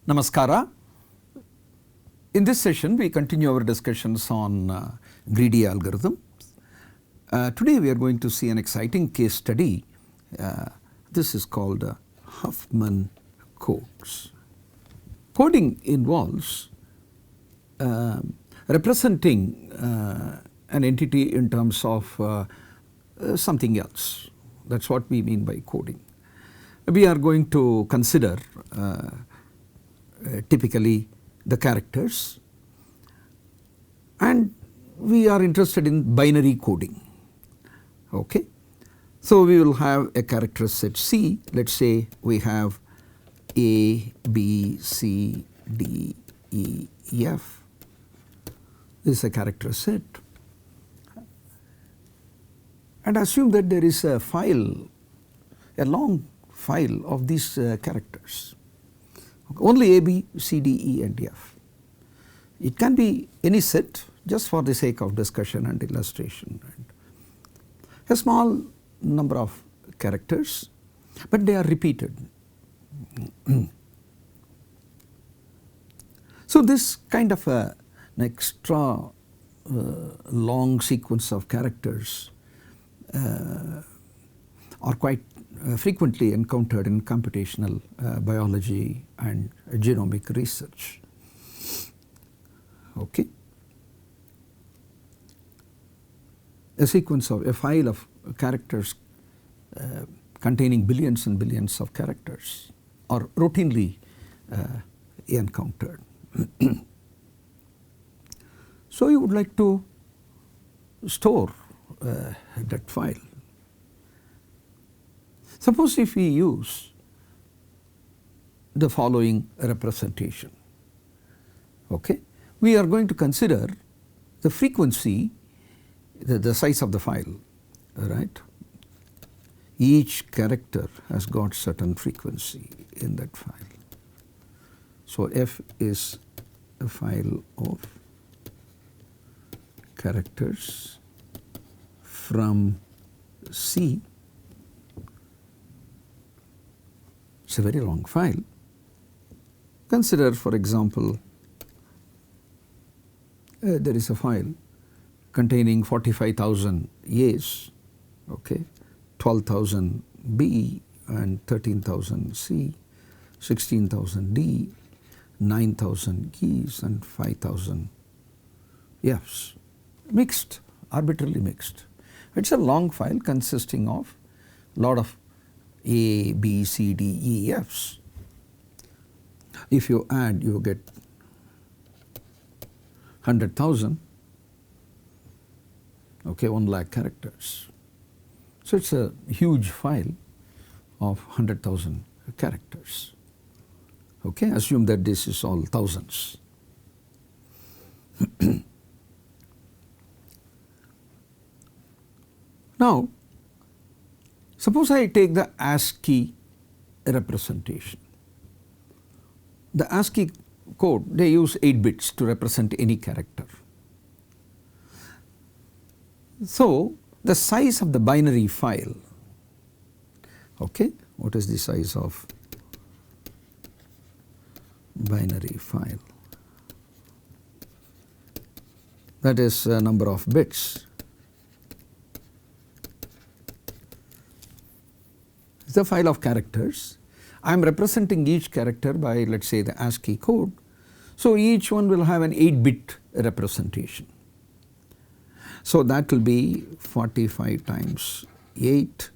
Namaskara. In this session we continue our discussions on greedy algorithm. Today we are going to see an exciting case study. This is called Huffman codes. Coding involves representing an entity in terms of something else. That is what we mean by coding. We are going to consider typically the characters, and we are interested in binary coding. Okay. So, we will have a character set C. Let us say we have A, B, C, D, E, F. This is a character set, and assume that there is a file, a long file of these characters. Only A, B, C, D, E and F. It can be any set just for the sake of discussion and illustration. And a small number of characters, but they are repeated. So, this kind of an extra long sequence of characters are quite frequently encountered in computational biology and genomic research. Okay. A sequence of a file of characters containing billions and billions of characters are routinely encountered. So, you would like to store that file. Suppose if we use the following representation, okay, we are going to consider the frequency, the size of the file, right. Each character has got certain frequency in that file. So, F is a file of characters from C. It is a very long file. Consider, for example, there is a file containing 45,000 A's, okay, 12,000 B and 13,000 C, 16,000 D, 9,000 E's and 5,000 F's, mixed, arbitrarily mixed. It is a long file consisting of lot of A, B, C, D, E, F's. If you add, you get 100,000, okay, 1 lakh characters. So, it is a huge file of 100,000 characters. Okay, assume that this is all thousands. Now, suppose I take the ASCII representation. The ASCII code, they use 8 bits to represent any character. So, the size of the binary file, okay, what is the size of binary file? That is a number of bits. The file of characters. I am representing each character by, let us say, the ASCII code. So, each one will have an 8-bit representation. So, that will be 45 times 8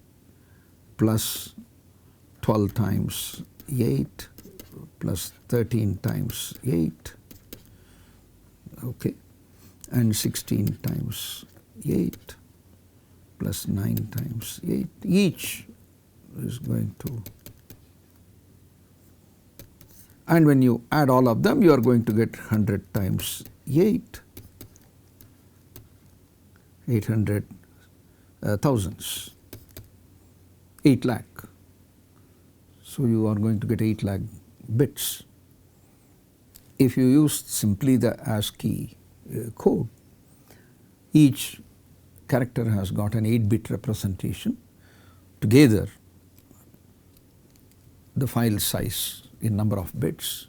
plus 12 times 8 plus 13 times 8, okay, and 16 times 8 plus 9 times 8. Each is going to, and when you add all of them, you are going to get 100 times 8, 800 thousands, 8 lakh. So, you are going to get 8 lakh bits. If you use simply the ASCII code, each character has got an 8-bit representation. Together, the file size in number of bits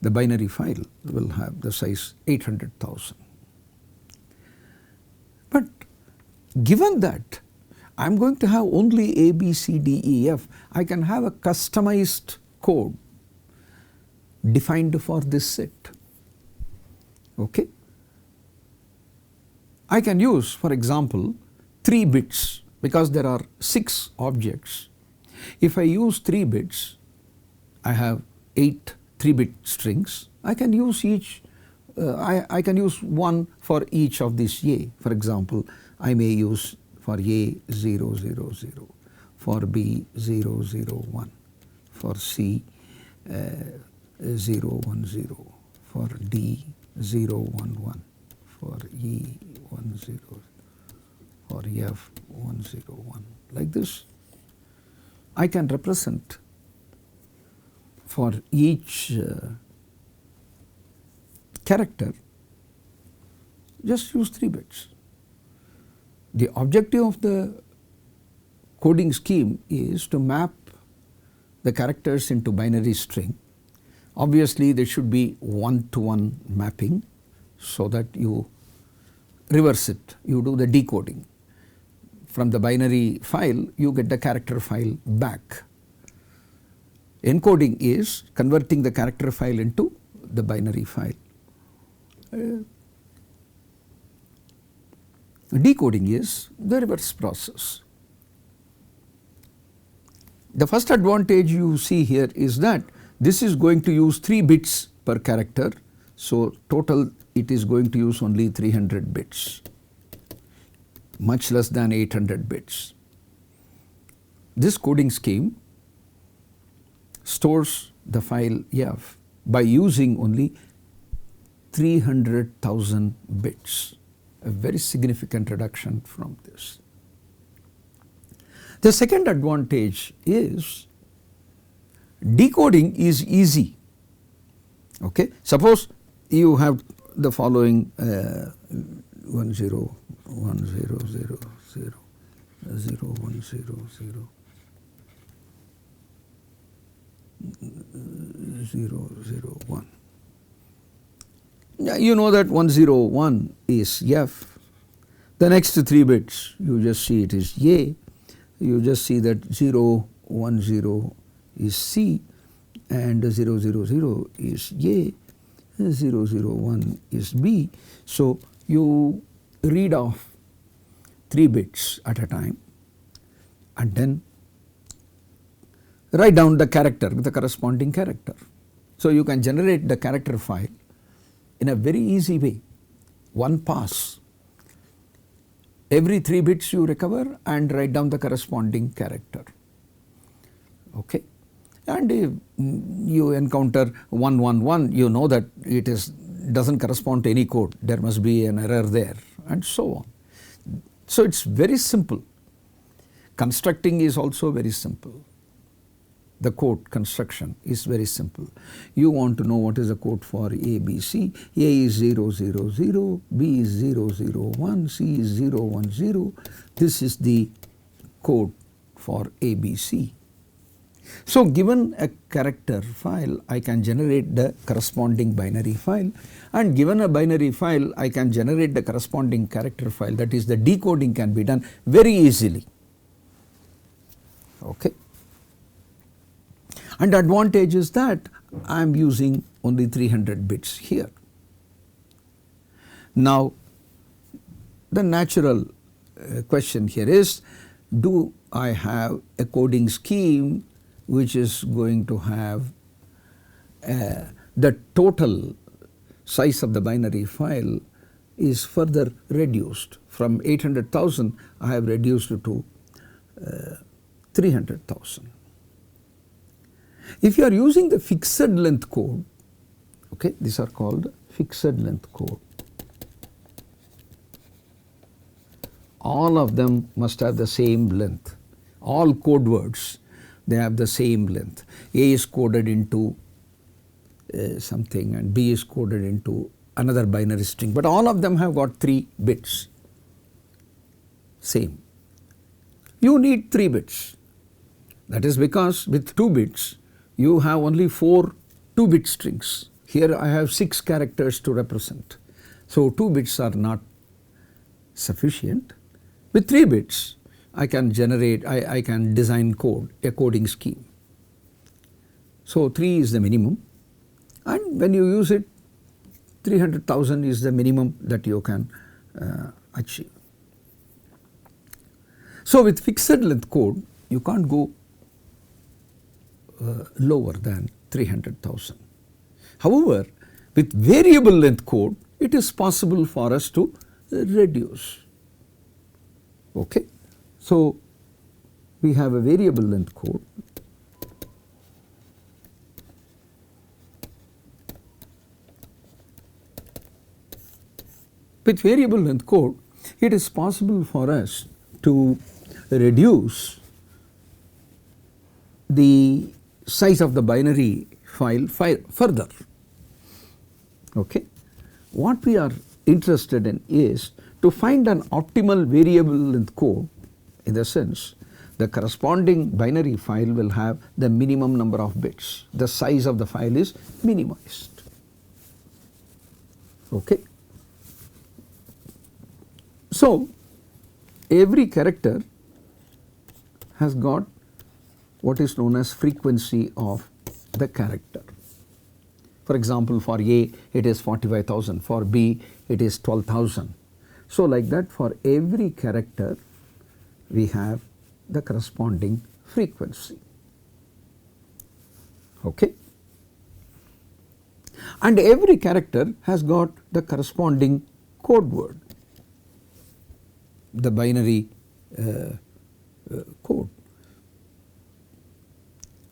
the binary file will have the size 800,000. But given that I am going to have only A, B, C, D, E, F, I can have a customized code defined for this set. Okay. I can use, for example, 3 bits because there are 6 objects. If I use 3 bits, I have 8 3-bit strings. I can use each, I can use one for each of these A. For example, I may use for A 0, 0, 0, for B 0, 0, 1, for C 0, 1, 0, for D 0, 1, 1, for E 1, 0, for F 1, 0, 1. Like this, I can represent for each character, just use 3 bits. The objective of the coding scheme is to map the characters into binary string. Obviously, there should be one-to-one mapping so that you reverse it, you do the decoding. From the binary file, you get the character file back. Encoding is converting the character file into the binary file. Decoding is the reverse process. The first advantage you see here is that this is going to use 3 bits per character. So, total it is going to use only 300 bits, much less than 800 bits. This coding scheme stores the file F by using only 300,000 bits, a very significant reduction from this. The second advantage is decoding is easy. Okay. Suppose you have the following 1 0 1 0 0 0 0 1 0 0 0 0 1. You know that 1 0 1 is F. The next 3 bits you just see it is A. You just see that 0 1 0 is C, and 0 0 0 is A, 0 0 1 is B. So, you read off 3 bits at a time and then write down the character with the corresponding character. So, you can generate the character file in a very easy way, one pass. Every 3 bits you recover and write down the corresponding character. Okay. And if you encounter 1 1 1, you know that it doesn't correspond to any code, there must be an error there, and so on. So, it is very simple. Constructing is also very simple. The code construction is very simple. You want to know what is the code for A, B, C. A is 0 0 0, B is 0 0 1, C is 0 1 0. This is the code for A, B, C. So, given a character file, I can generate the corresponding binary file, and given a binary file, I can generate the corresponding character file. That is, the decoding can be done very easily. Okay. And the advantage is that I am using only 300 bits here. Now, the natural question here is, do I have a coding scheme which is going to have the total size of the binary file is further reduced from 800,000, I have reduced to 300,000. If you are using the fixed length code, okay, these are called fixed length code. All of them must have the same length. All code words, they have the same length. A is coded into something and B is coded into another binary string, but all of them have got 3 bits, same. You need 3 bits. That is because with 2 bits, you have only 4 2-bit strings Here I have 6 characters to represent. So 2 bits are not sufficient. With 3 bits I can generate, I can design code, a coding scheme. So 3 is the minimum, and when you use it 300,000 is the minimum that you can achieve. So with fixed length code you can't go lower than 300,000. However, with variable length code it is possible for us to reduce. Okay. So we have a variable length code. With variable length code it is possible for us to reduce the size of the binary file further. Okay. What we are interested in is to find an optimal variable length code, in the sense the corresponding binary file will have the minimum number of bits, the size of the file is minimized. Okay. So every character has got what is known as frequency of the character. For example, for A it is 45,000, for B it is 12,000. So like that, for every character we have the corresponding frequency. Okay. And every character has got the corresponding code word, the binary code.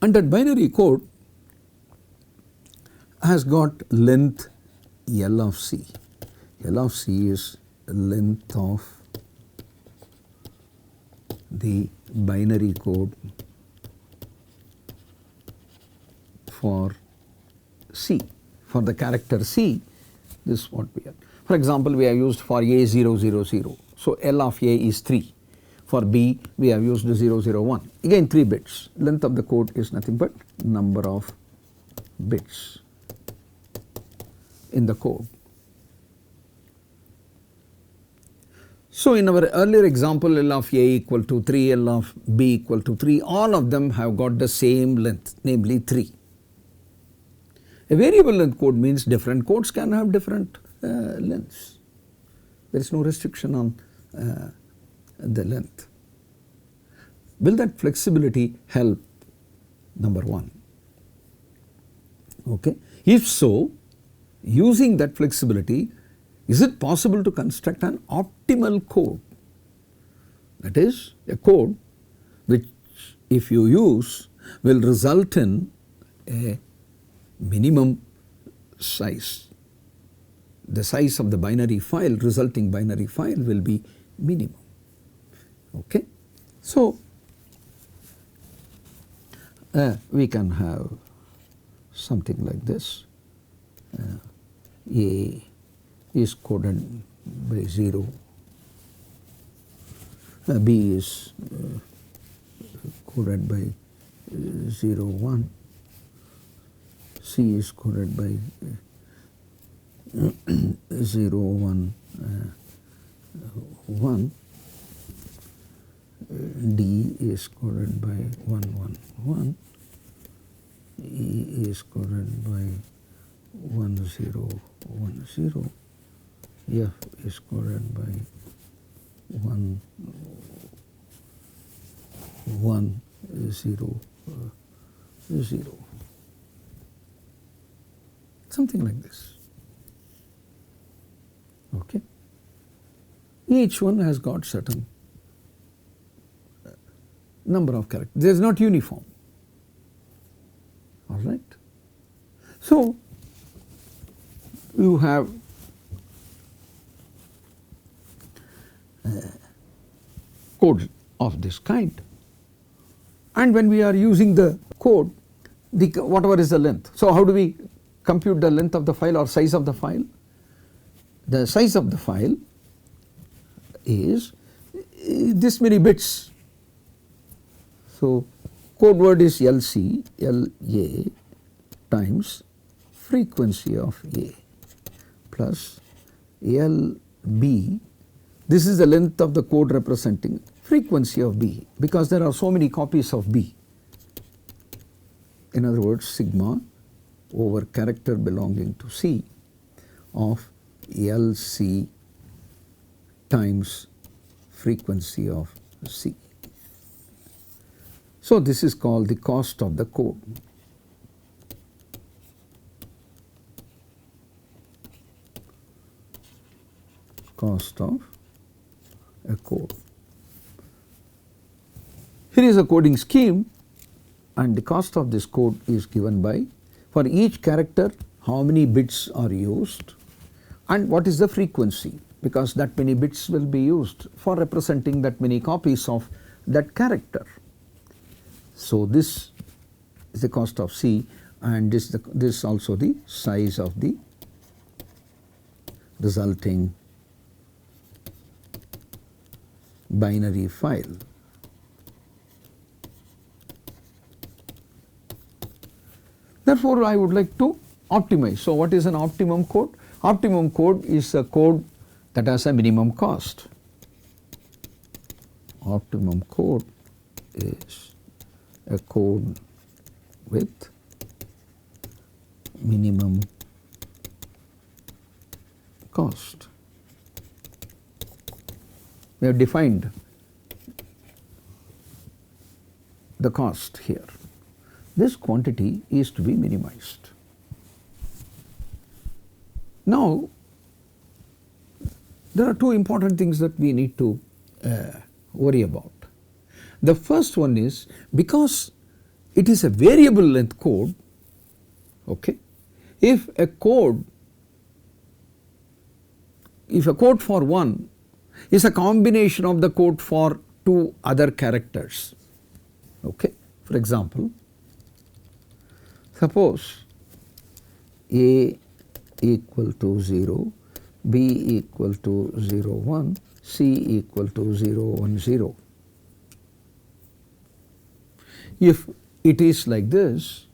And that binary code has got length L of C. L of C is length of the binary code for C. For the character C, this is what we have. For example, we have used for A 000. So L of A is 3. For B we have used 001. Again 3 bits. Length of the code is nothing but number of bits in the code. So in our earlier example, L of A equal to 3, L of B equal to 3, all of them have got the same length, namely 3. A variable length code means different codes can have different lengths. There is no restriction on the length. Will that flexibility help? Number 1. Okay. If so, using that flexibility, is it possible to construct an optimal code? That is, a code which if you use will result in a minimum size. The size of the binary file, resulting binary file will be minimum. Okay. So we can have something like this. A is coded by 0, B is coded by 01, C is coded by 01, 1, D is coded by 111, E is coded by 1010, F is coded by 1100, something like this. Okay. Each one has got certain number of characters. There is not uniform. All right. So you have code of this kind, and when we are using the code, whatever is the length. So how do we compute the length of the file or size of the file? The size of the file is this many bits. So code word is LC, LA times frequency of A plus LB, this is the length of the code representing frequency of B, because there are so many copies of B. In other words, sigma over character belonging to C of LC times frequency of C. So this is called the cost of the code. Cost of a code. Here is a coding scheme, and the cost of this code is given by, for each character how many bits are used and what is the frequency, because that many bits will be used for representing that many copies of that character. So this is the cost of C, and this also the size of the resulting binary file. Therefore, I would like to optimize. So what is an optimum code? Optimum code is a code that has a minimum cost. Optimum code is a code with minimum cost. We have defined the cost here. This quantity is to be minimized. Now, there are two important things that we need to worry about. The first one is, because it is a variable length code, okay, if a code for one is a combination of the code for two other characters, okay. For example, suppose A equal to 0, B equal to 0, 1, C equal to 0, 1, 0. If it is like this,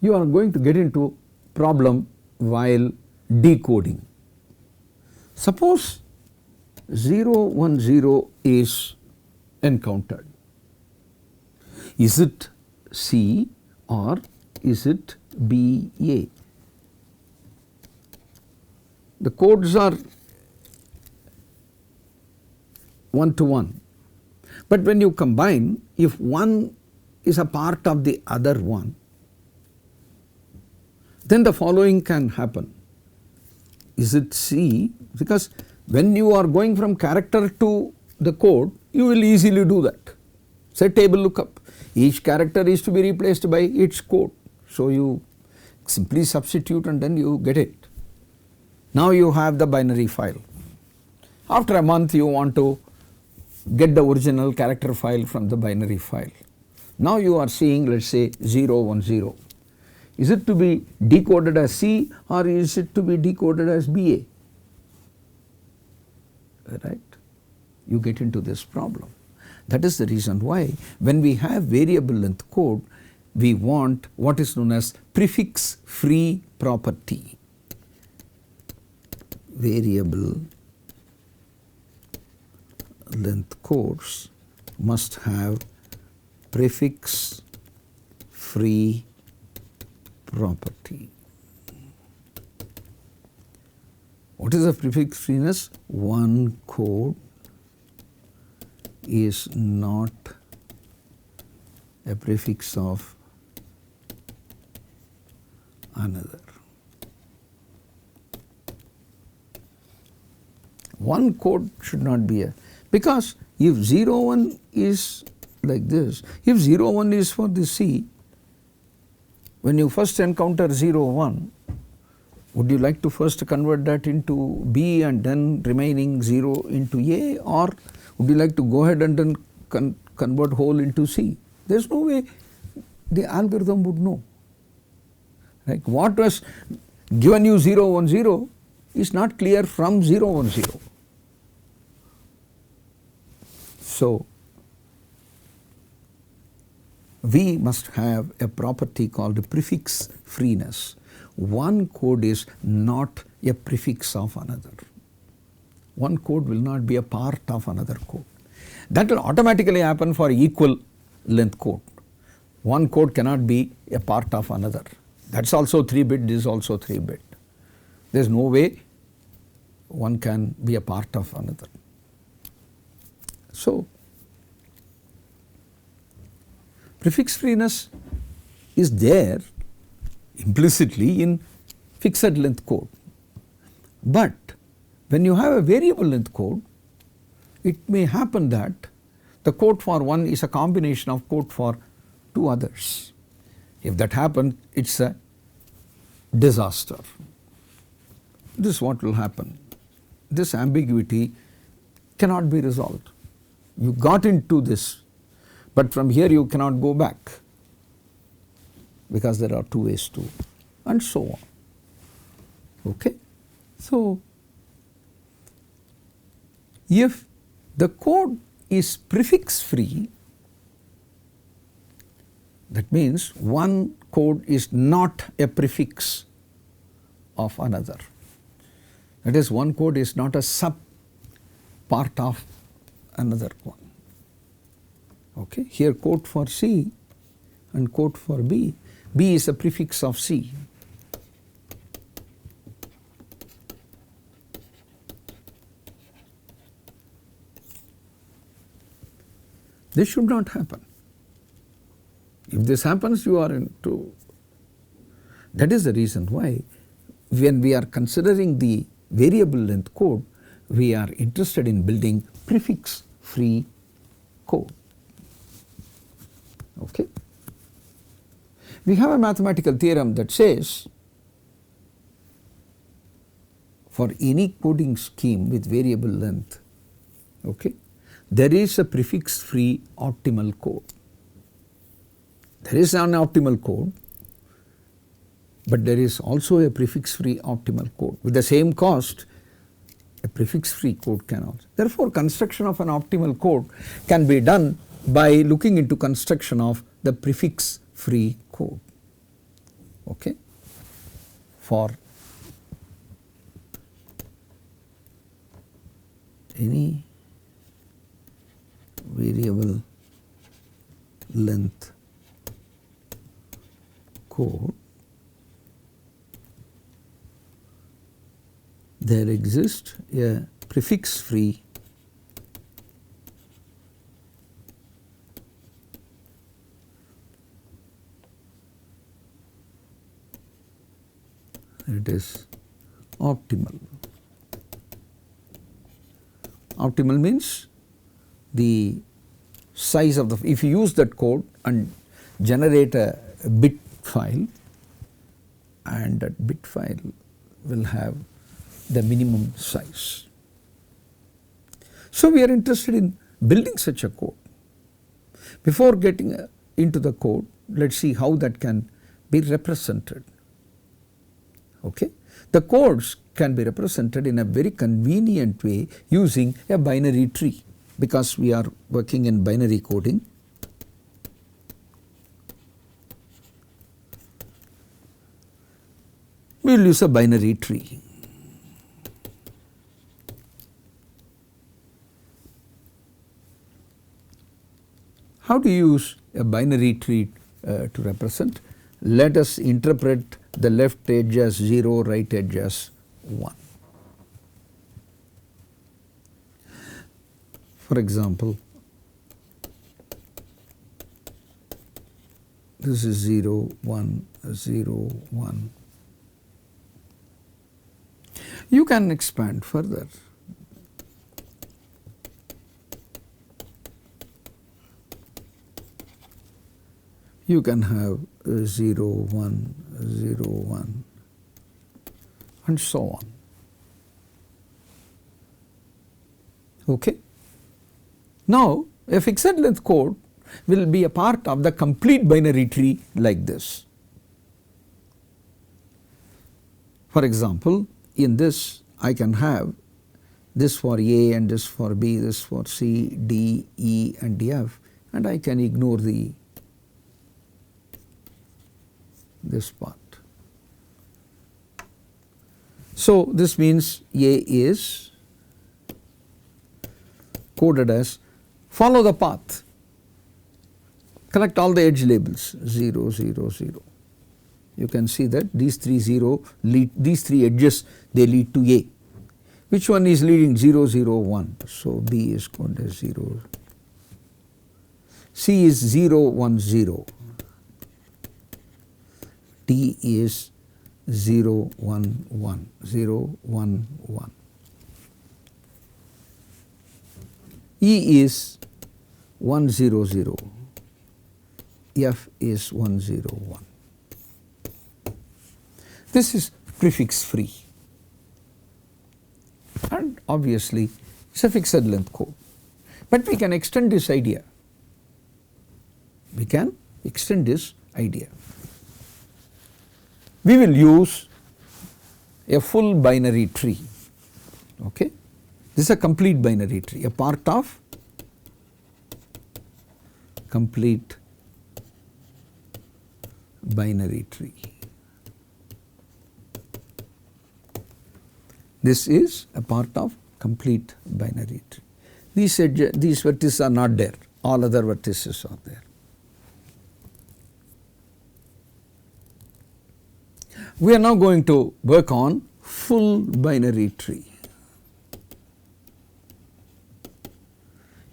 you are going to get into problem while decoding. Suppose 0, 1, 0 is encountered. Is it C or is it B, A? The codes are 1 to 1, but when you combine, if one is a part of the other one, then the following can happen. Is it C? Because when you are going from character to the code, you will easily do that. Say table lookup. Each character is to be replaced by its code. So you simply substitute and then you get it. Now you have the binary file. After a month you want to get the original character file from the binary file. Now you are seeing, let us say 0, 1, 0. Is it to be decoded as C or is it to be decoded as BA? Right? You get into this problem. That is the reason why when we have variable length code, we want what is known as prefix free property. Variable length codes must have prefix free property. What is the prefix freeness? One code is not a prefix of another. One code should not be because if 0, 1 is like this, if 0, 1 is for the C, when you first encounter 0, 1, would you like to first convert that into B and then remaining 0 into A, or would you like to go ahead and then convert whole into C? There is no way the algorithm would know. Like what was given you 0, 1, 0 is not clear from 0, 1, 0. So we must have a property called prefix freeness. one code is not a prefix of another. One code will not be a part of another code. That will automatically happen for equal length code. One code cannot be a part of another. That is also 3-bit, this is also 3-bit. There is no way one can be a part of another. So, prefix freeness is there implicitly in fixed length code. But when you have a variable length code, it may happen that the code for one is a combination of code for two others. If that happens, it is a disaster. This is what will happen. This ambiguity cannot be resolved. You got into this, but from here you cannot go back, because there are two ways to, and so on. Okay. So, if the code is prefix free, that means one code is not a prefix of another. That is, one code is not a sub part of another one. Okay. Here code for C and code for B. B is a prefix of C. This should not happen. If this happens, you are into. That is the reason why when we are considering the variable length code, we are interested in building prefix free code. Okay. We have a mathematical theorem that says for any coding scheme with variable length, okay, there is a prefix free optimal code. There is an optimal code, but there is also a prefix free optimal code. With the same cost, a prefix free code can also. Therefore, construction of an optimal code can be done by looking into construction of the prefix free code, okay, for any variable length code. There exists a prefix free it is optimal. Optimal means the size of the, if you use that code and generate a bit file, and that bit file will have the minimum size. So, we are interested in building such a code. Before getting into the code, let us see how that can be represented. Okay. The codes can be represented in a very convenient way using a binary tree, because we are working in binary coding. We will use a binary tree. How do you use a binary tree to represent? Let us interpret the left edge as 0, right edge as 1. For example, this is 0, 1, 0, 1. You can expand further. You can have 0, 1, 0, 1 and so on. Okay. Now, a fixed length code will be a part of the complete binary tree like this. For example, in this I can have this for A and this for B, this for C, D, E and F, and I can ignore this part. So this means A is coded as follow the path, collect all the edge labels 0 0 0. You can see that these these three edges, they lead to A. Which one is leading 0 0 1? So B is called as 0. C is 0 1 0. D is 0 1 1 0 1 1. E is 1 0 0. F is 1 0 1. This is prefix free, and obviously it is a fixed length code, but we can extend this idea. We can extend this idea. We will use a full binary tree. Okay, this is a complete binary tree, a part of complete binary tree. This is a part of complete binary tree. These vertices are not there, all other vertices are there. We are now going to work on full binary tree.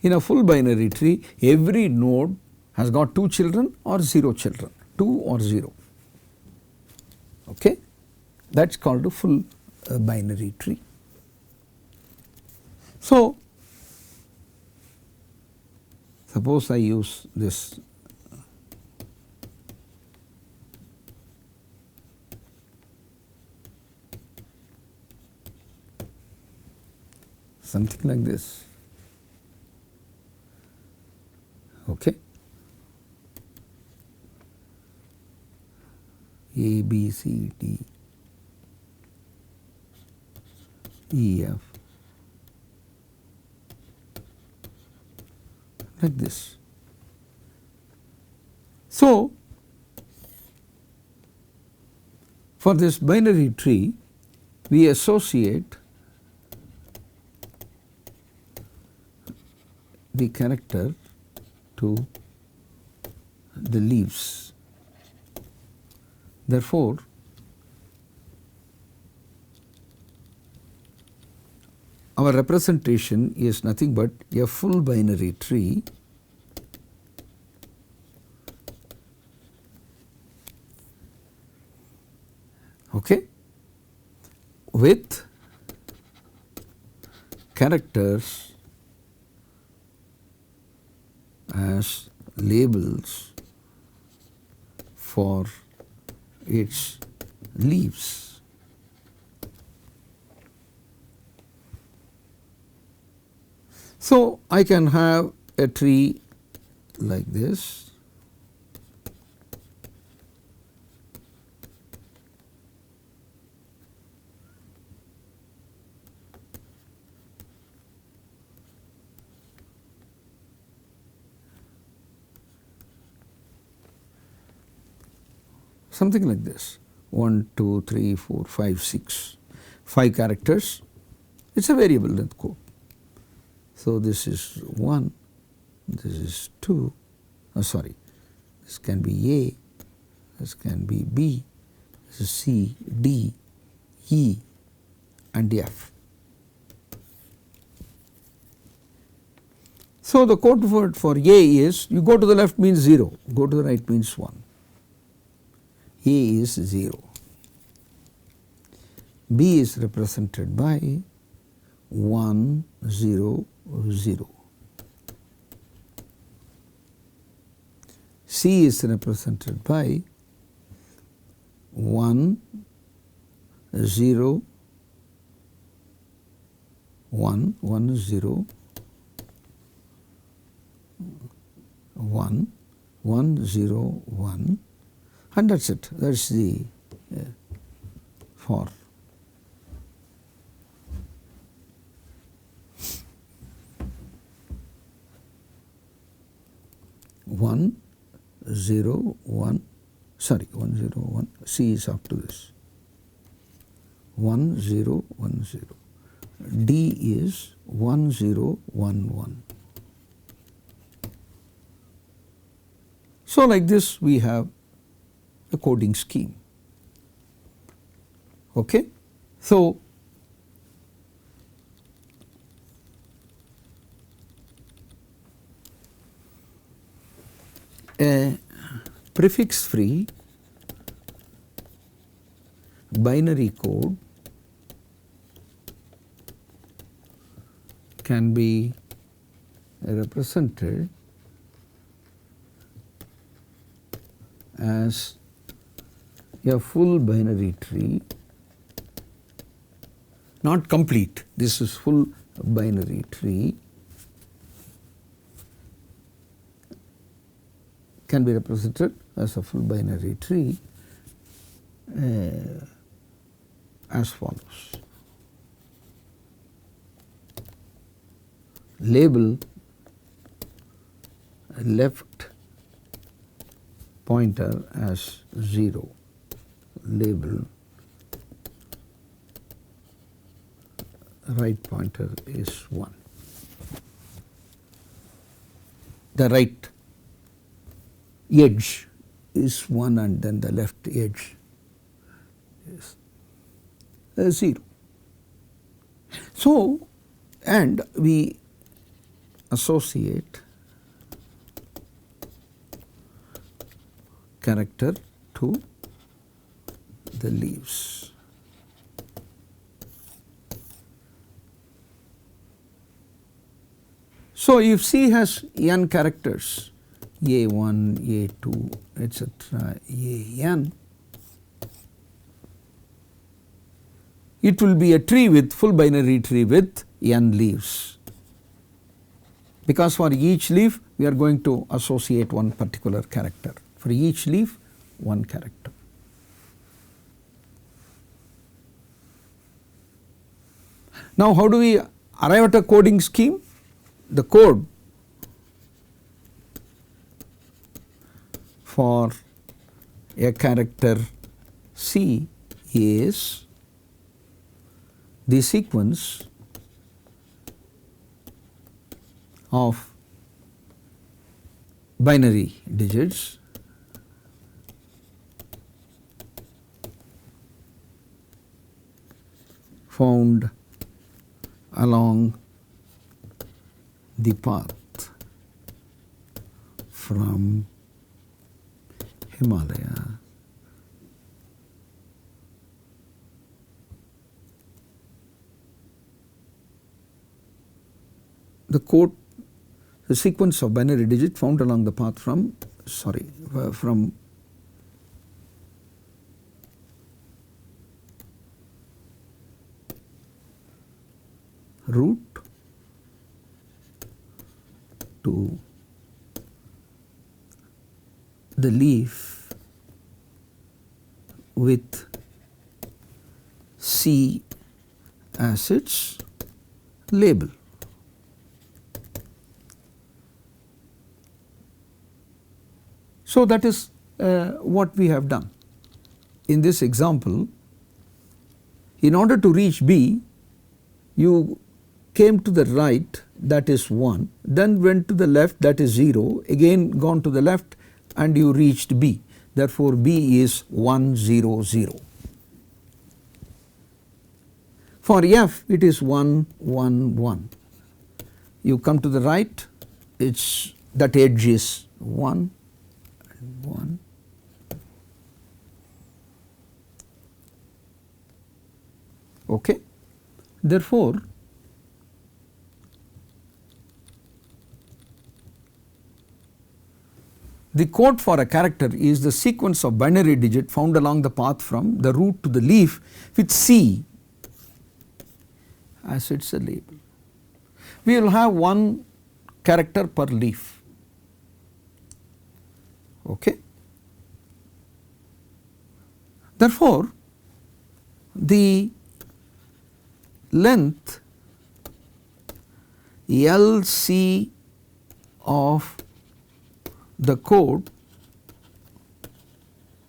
In a full binary tree, every node has got 2 children or 0 children, 2 or 0. Okay? That is called a full binary tree. So, suppose I use this something like this. Okay. A, B, C, D, E, F, like this. So, for this binary tree, we associate the character to the leaves. Therefore, our representation is nothing but a full binary tree okay, with characters as labels for its leaves. So, I can have a tree like this. Something like this 1, 2, 3, 4, 5, 6, 5 characters. It is a variable length code. So, this is 1, this is 2, sorry, this can be A, this can be B, this is C, D, E and F. So, the code word for A is, you go to the left means 0, go to the right means 1. A is 0. B is represented by 1 0 0. C is represented by 1 0 1 1 0 1 1 0 1, and that is it. That is the for. One zero one, sorry, 1 0 1. C is after this. 1 0 1 0. D is 1 0 1 1. So, like this we have a coding scheme. Okay? So, a prefix free binary code can be represented as a full binary tree, not complete, this is full binary tree, can be represented as a full binary tree as follows. Label left pointer as 0, label right pointer is 1. The right edge is 1 and then the left edge is 0. So, and we associate character to the leaves. So, if C has n characters, A1, A2, etc., An, it will be a tree with full binary tree with n leaves, because for each leaf we are going to associate one particular character, for each leaf one character. Now, how do we arrive at a coding scheme? The code for a character C is the sequence of binary digits found along the path from Himalaya the sequence of binary digit found along the path from root to the leaf with C as its label. So, that is what we have done. In this example, in order to reach B, you came to the right, that is 1, then went to the left, that is 0, again gone to the left and you reached B. Therefore, B is 1 0 0. For F, it is 1 1 1. You come to the right, it's that edge is 1 and 1. Okay. Therefore, the code for a character is the sequence of binary digit found along the path from the root to the leaf with C as its a label. We will have one character per leaf. Okay. Therefore, the length LC of the code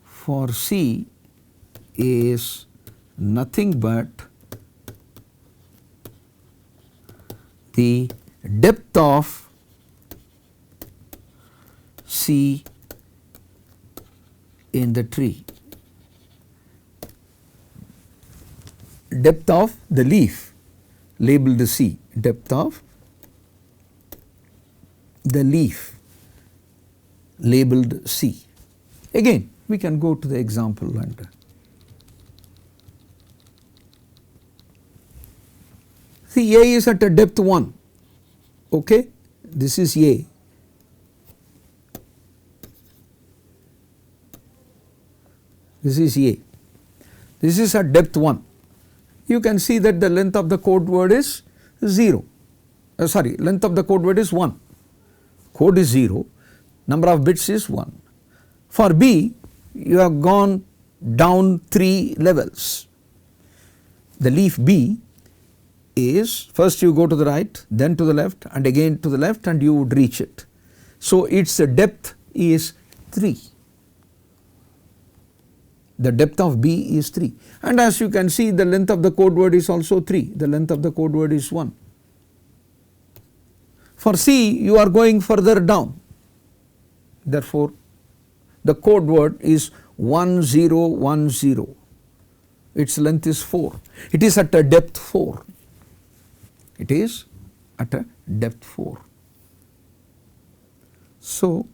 for C is nothing but the depth of C in the tree, depth of the leaf labeled C, depth of the leaf labeled C. Again we can go to the example and see A is at a depth 1, okay, this is A. This is A, this is at depth 1. You can see that the length of the code word is 0, length of the code word is 1, code is 0, number of bits is 1. For B you have gone down 3 levels. The leaf B is, first you go to the right, then to the left and again to the left and you would reach it. So its depth is 3. The depth of B is 3, and as you can see the length of the code word is also 3, the length of the code word is 1. For C you are going further down, therefore the code word is 1010, its length is 4, it is at a depth 4, it is at a depth 4. So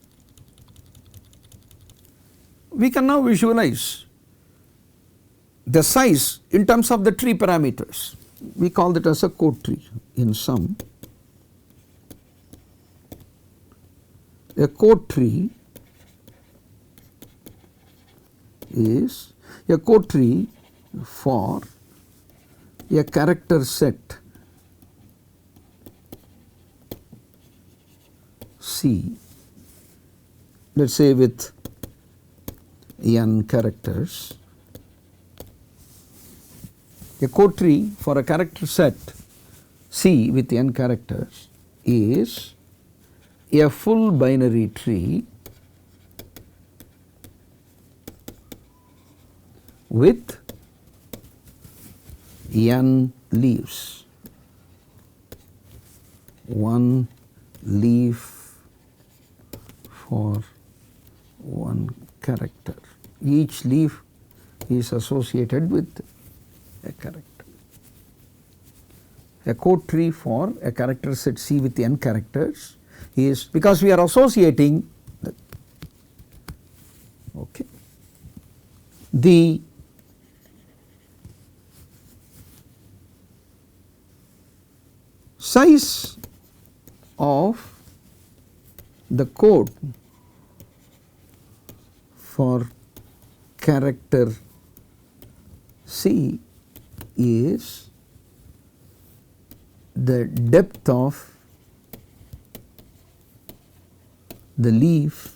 we can now visualize the size in terms of the tree parameters. We call that as a code tree. In sum, a code tree is a code tree for a character set C, let us say with n characters. A code tree for a character set C with n characters is a full binary tree with n leaves, one leaf for one character. Each leaf is associated with a character. A code tree for a character set C with n characters is, because we are associating the size of the code for character C is the depth of the leaf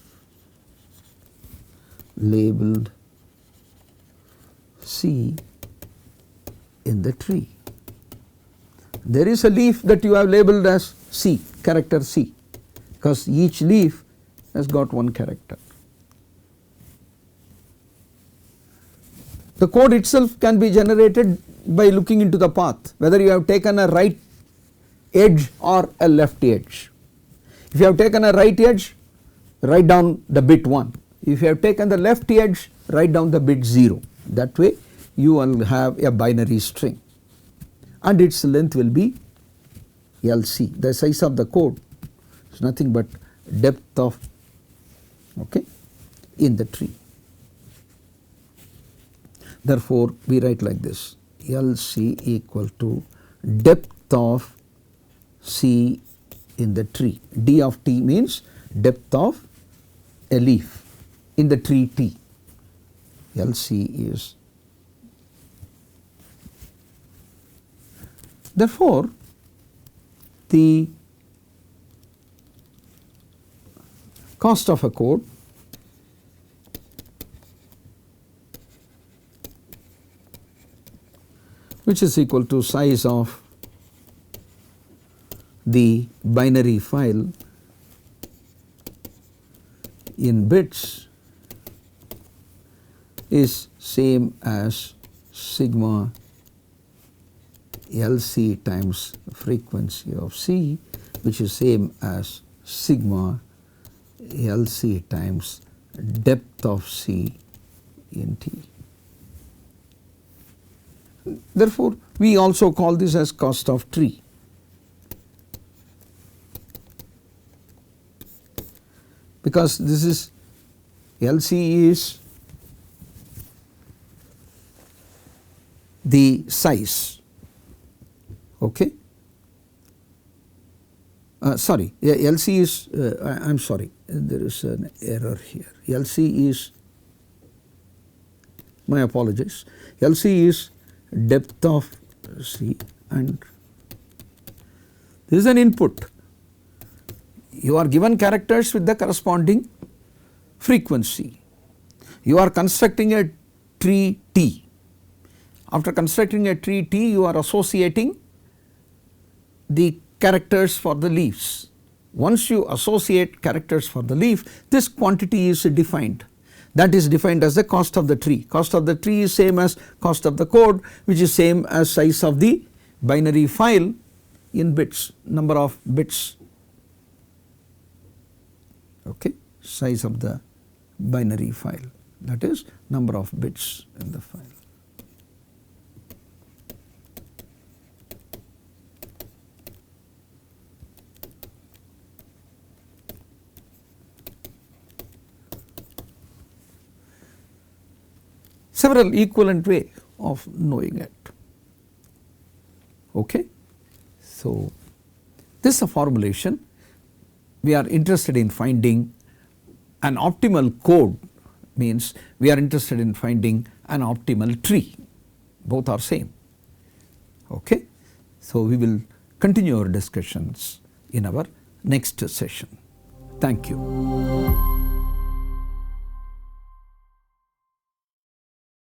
labeled C in the tree. There is a leaf that you have labeled as C, character C, because each leaf has got one character. The code itself can be generated by looking into the path, whether you have taken a right edge or a left edge. If you have taken a right edge, write down the bit 1. If you have taken the left edge, write down the bit 0. That way you will have a binary string and its length will be LC. The size of the code is nothing but depth of in the tree. Therefore we write like this: LC equal to depth of C in the tree. D of T means depth of a leaf in the tree T. LC is, therefore the cost of a code which is equal to size of the binary file in bits is same as sigma LC times frequency of C, which is same as sigma LC times depth of C in T. Therefore, we also call this as cost of tree. Because this is LC is the size, okay. Sorry, LC is, I am sorry, there is an error here. LC is, my apologies, LC is depth of C and this is an input. You are given characters with the corresponding frequency. You are constructing a tree T. After constructing a tree T, you are associating the characters for the leaves. Once you associate characters for the leaf, this quantity is defined. That is defined as the cost of the tree. Cost of the tree is same as cost of the code, which is same as size of the binary file in bits, number of bits, okay, size of the binary file, that is number of bits in the file. Several equivalent way of knowing it, okay. So, this is a formulation. We are interested in finding an optimal code, means we are interested in finding an optimal tree, both are same, okay. So, we will continue our discussions in our next session. Thank you.